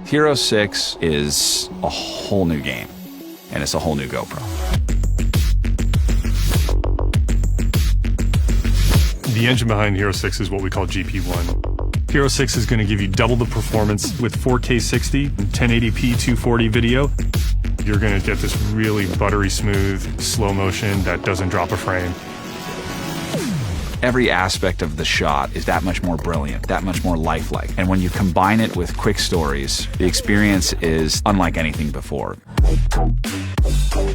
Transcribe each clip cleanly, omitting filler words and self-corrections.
Hero 6 is a whole new game, and it's a whole new GoPro. The engine behind Hero 6 is what we call GP1. Hero 6 is going to give you double the performance with 4K 60 and 1080p 240 video. You're going to get this really buttery smooth, slow motion that doesn't drop a frame. Every aspect of the shot is that much more brilliant, that much more lifelike. And when you combine it with quick stories, the experience is unlike anything before.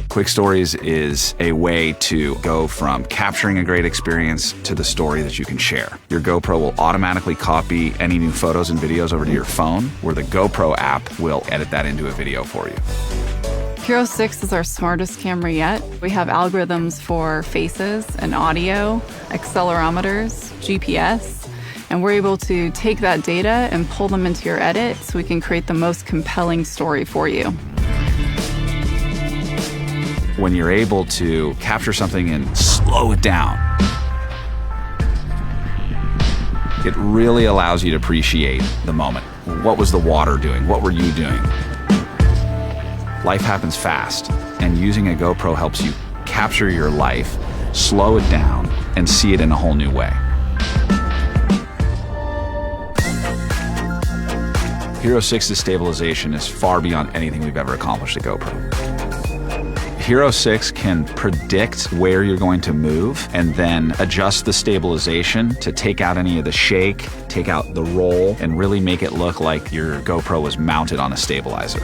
Quick stories is a way to go from capturing a great experience to the story that you can share. Your GoPro will automatically copy any new photos and videos over to your phone, where the GoPro app will edit that into a video for you. Hero 6 is our smartest camera yet. We have algorithms for faces and audio, accelerometers, GPS, and we're able to take that data and pull them into your edit so we can create the most compelling story for you. When you're able to capture something and slow it down, it really allows you to appreciate the moment. What was the water doing? What were you doing? Life happens fast, and using a GoPro helps you capture your life, slow it down, and see it in a whole new way. Hero 6's stabilization is far beyond anything we've ever accomplished at GoPro. Hero 6 can predict where you're going to move and then adjust the stabilization to take out any of the shake, take out the roll, and really make it look like your GoPro was mounted on a stabilizer.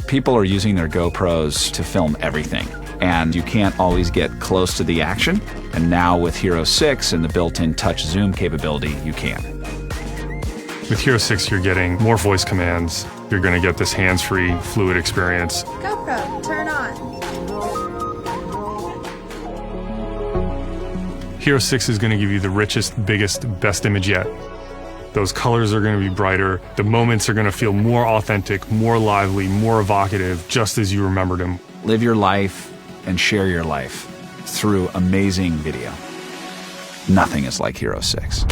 People are using their GoPros to film everything, and you can't always get close to the action. And now with Hero 6 and the built-in touch zoom capability, you can. With Hero 6, you're getting more voice commands. You're going to get this hands-free, fluid experience. GoPro, turn on. Hero 6 is going to give you the richest, biggest, best image yet. Those colors are going to be brighter. The moments are going to feel more authentic, more lively, more evocative, just as you remembered them. Live your life and share your life through amazing video. Nothing is like Hero 6.